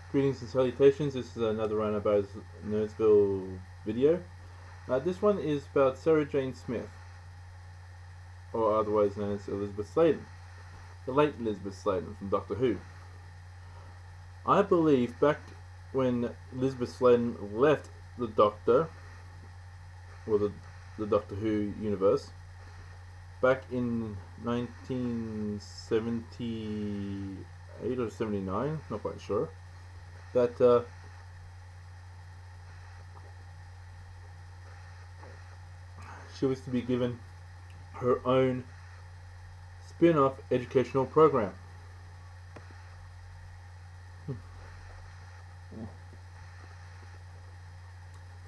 Greetings and salutations. This is another Roundabout Nerdsville video. This one is about Sarah Jane Smith, or otherwise known as Elizabeth Sladen, the late Elizabeth Sladen from Doctor Who. I believe back when Elizabeth Sladen left the Doctor, or the Doctor Who universe, back in 1978 or 79, not quite sure, that she was to be given her own spin-off educational program.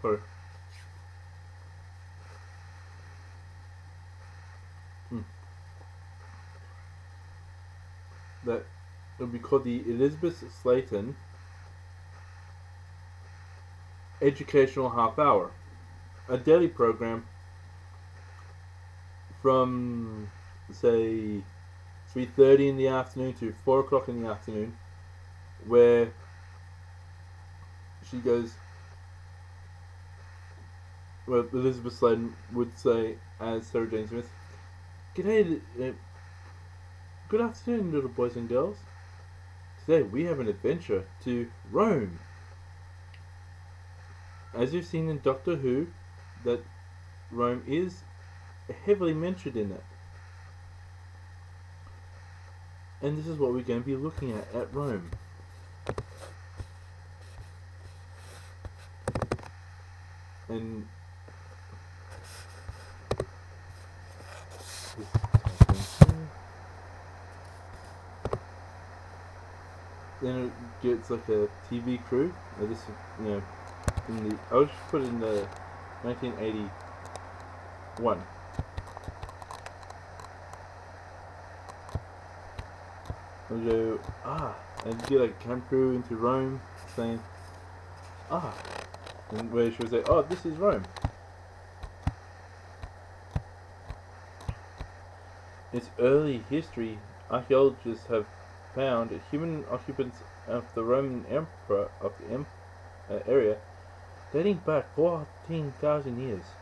Sorry. That would be called the Elizabeth Sladen Educational Half Hour, a daily program from say 3:30 in the afternoon to 4 o'clock in the afternoon, where she goes, well, Elizabeth Sladen would say as Sarah Jane Smith, "G'day, good afternoon, little boys and girls. Today we have an adventure to Rome. As you've seen in Doctor Who, that Rome is heavily mentioned in it. And this is what we're going to be looking at Rome. And then it gets like a TV crew. This, I was put in the 1981. We go, and get like camp crew into Rome, saying, and where she would say, this is Rome. Its early history, archaeologists have found human occupants of the Roman Emperor of the area dating back 14,000 years,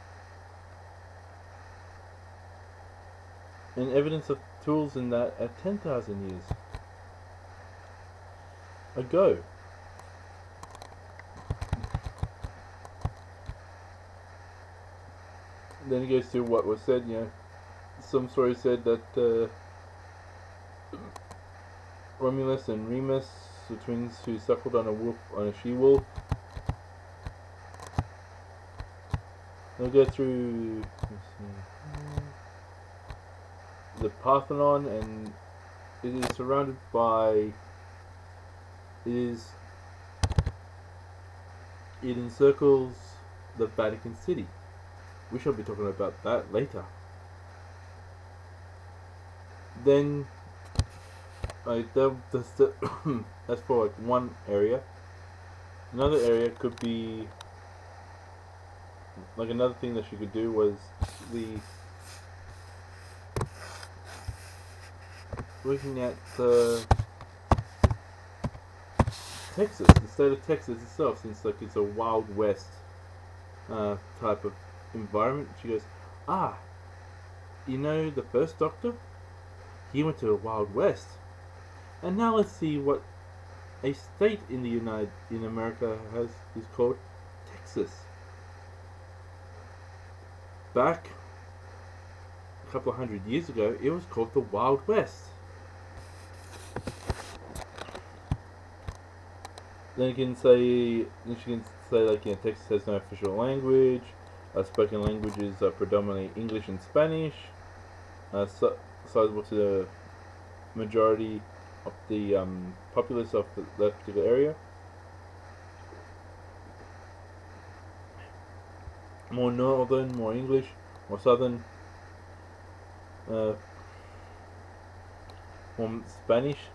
and evidence of tools in that at 10,000 years ago. Then it goes to what was said, some stories said that Romulus and Remus, the twins who suckled on a she-wolf. They'll go through the Parthenon, and it is surrounded by. It encircles the Vatican City. We shall be talking about that later. Then, that's for like one area. Another area could be like another thing that she could do was looking at Texas, the state of Texas itself, since like it's a Wild West type of environment. She goes, the first Doctor, he went to the Wild West, and now let's see what a state in America is called Texas. Back a couple of hundred years ago, it was called the Wild West. Then she can say like, Texas has no official language. Spoken languages are predominantly English and Spanish. Sizable to the majority of the populace of that particular area. More northern, more English, more southern, more Spanish.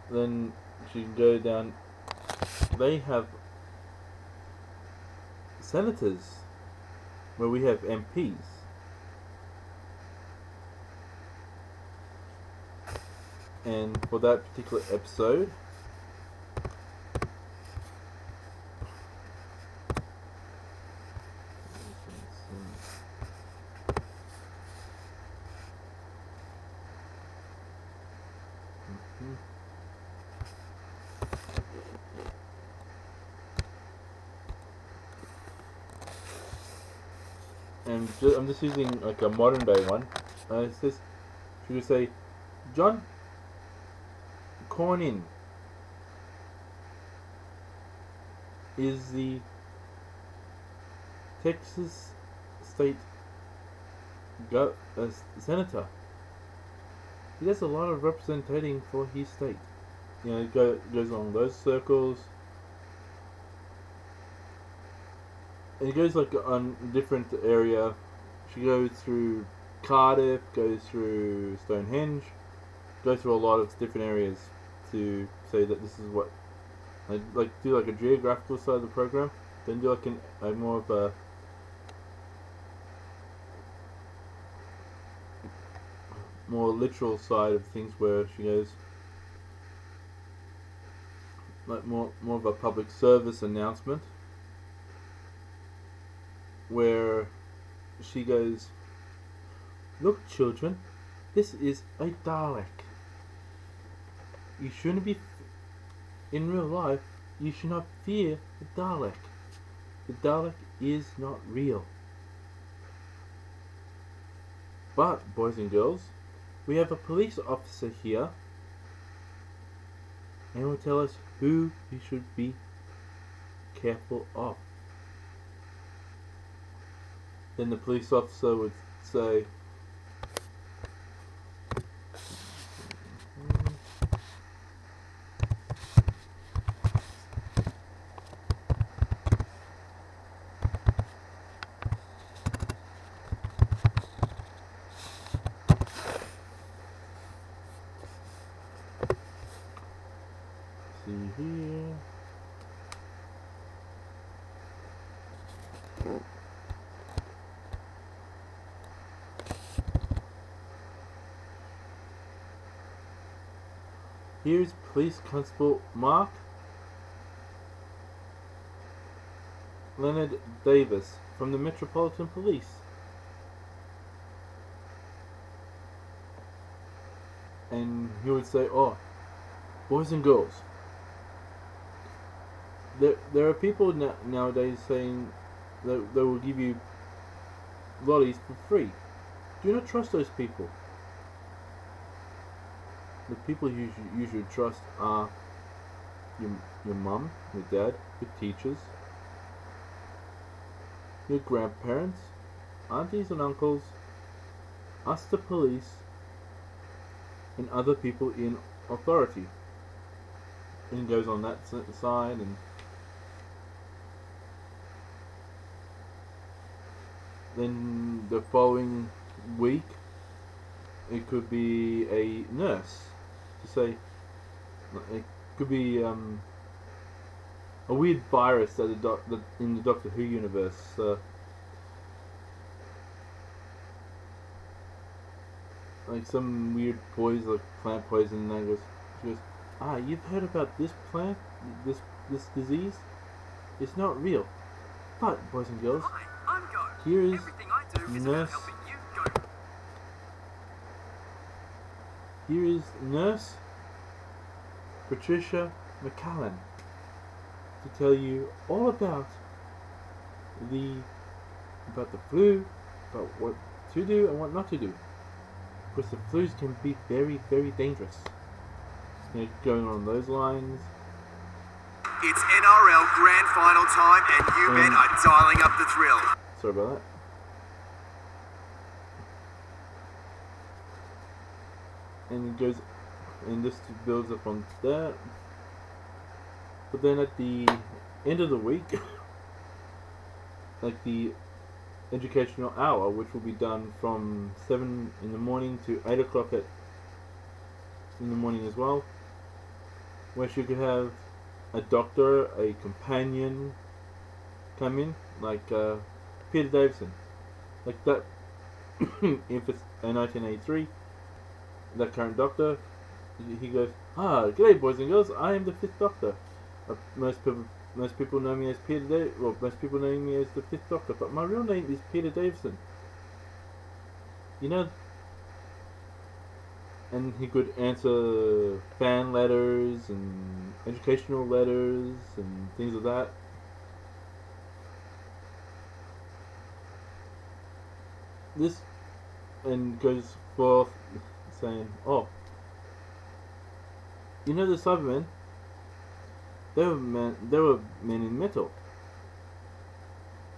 Then she can go down. They have senators, where we have MPs. And for that particular episode, and I'm just using like a modern day one. It says, should we say, John Cornyn is the Texas state senator. He does a lot of representing for his state. You know, it goes along those circles. And it goes like on a different area. She goes through Cardiff, goes through Stonehenge, goes through a lot of different areas to say that this is what, like do like a geographical side of the program, then do like a more of a more literal side of things where she goes like more of a public service announcement where she goes, look children, this is a Dalek. You shouldn't be in real life, you should not fear the Dalek. The Dalek is not real. But boys and girls, we have a police officer here and will tell us who we should be careful of. Then the police officer would say, see here. Here's Police Constable Mark Leonard Davis from the Metropolitan Police. And he would say, oh, boys and girls, there are people nowadays saying that they will give you lollies for free. Do not trust those people. The people you should trust are your mum, your dad, your teachers, your grandparents, aunties and uncles, us the police, and other people in authority. And it goes on that side, and then the following week it could be a nurse. To say, it could be a weird virus that in the Doctor Who universe. Like some weird poison, like plant poison, and she goes, you've heard about this plant, this disease? It's not real. But boys and girls, here is nurse. Here is Nurse Patricia McCallan to tell you all about the flu, about what to do and what not to do, because the flus can be very, very dangerous. You know, going on those lines. It's NRL Grand Final time, and you men are dialing up the thrill. Sorry about that. And it goes, and this builds up on that. But then at the end of the week, like the educational hour, which will be done from 7 in the morning to 8 o'clock in the morning as well, where she could have a doctor, a companion come in, like Peter Davison, like that. If it's a 1983. The current doctor, he goes, g'day boys and girls, I am the Fifth Doctor. Most people know me as Peter most people know me as the Fifth Doctor, but my real name is Peter Davison. You know, and he could answer fan letters and educational letters and things like that. This and goes forth saying, "Oh, you know the Cybermen? They were men in metal."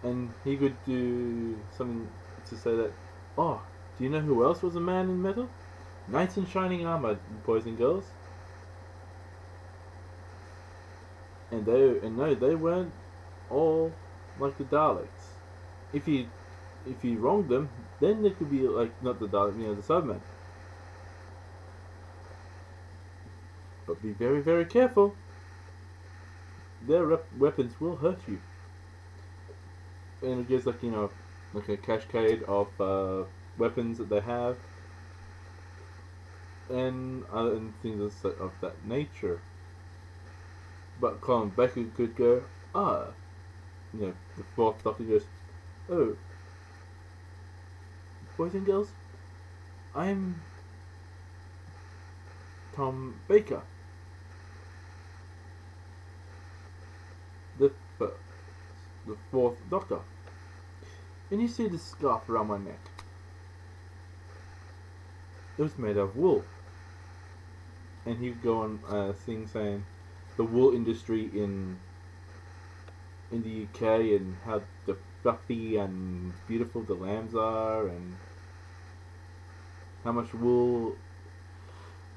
And he could do something to say that, "Oh, do you know who else was a man in metal? Knights in shining armor, boys and girls." And no, they weren't all like the Daleks. If you wronged them, then they could be like not the Daleks, the Cybermen. But be very, very careful. Their weapons will hurt you. And it gives like a cascade of weapons that they have, and things of that nature. But Colin Baker could go, the Fourth Doctor goes, "Oh, boys and girls, I'm Tom Baker, the Fourth Doctor. And you see this scarf around my neck? It was made of wool." And he'd go on thing saying the wool industry in the UK and how the fluffy and beautiful the lambs are, and how much wool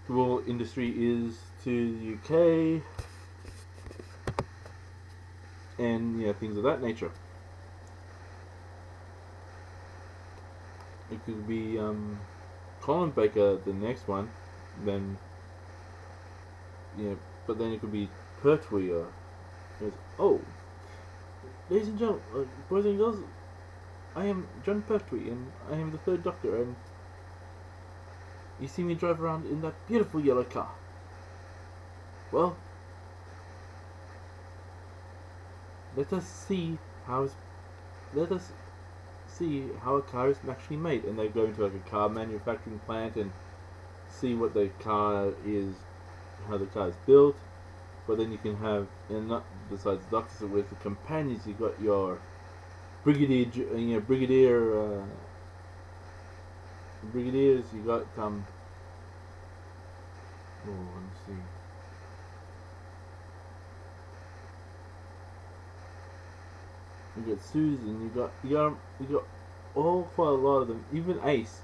the wool industry is to the UK, and things of that nature. It could be Colin Baker, the next one, then but then it could be Pertwee or "Oh, ladies and gentlemen, boys and girls, I am John Pertwee, and I am the Third Doctor, and you see me drive around in that beautiful yellow car. Well, let us see how a car is actually made." And they go into like a car manufacturing plant and see what the car is, how the car is built. But then you can have, and not besides doctors, with the companions, you got your brigadiers. You got let me see. You got Susan. You got all quite a lot of them. Even Ace,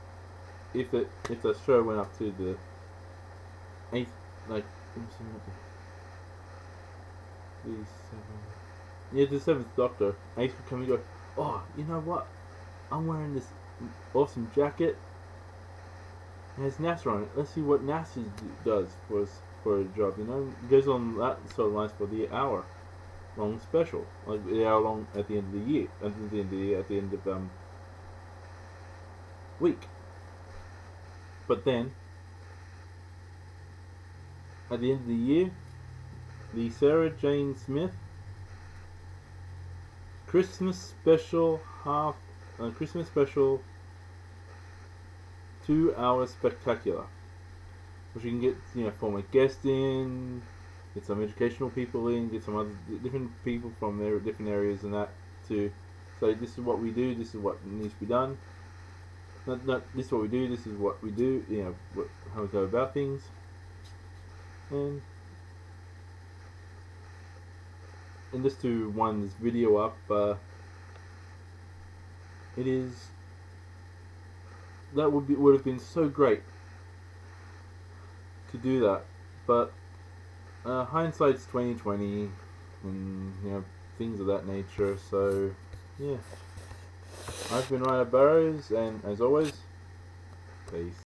if the show went up to the eighth, like let me see what the seventh Doctor, Ace would come and go, "Oh, you know what? I'm wearing this awesome jacket. It has NASA on it. Let's see what NASA does for a job." It goes on that sort of lines for the hour long special, like the hour long at the end of the year, at the end of week. But then at the end of the year, the Sarah Jane Smith Christmas special 2-hour spectacular, which you can get former guests in, get some educational people in, get some other different people from their different areas and that to say, "This is what we do, this is what needs to be done." Not this is what we do, this is what we do, how we go about things. And just to wind this video up, would have been so great to do that, but hindsight's 2020, and things of that nature. So yeah, I've been Ryder Burrows, and as always, peace.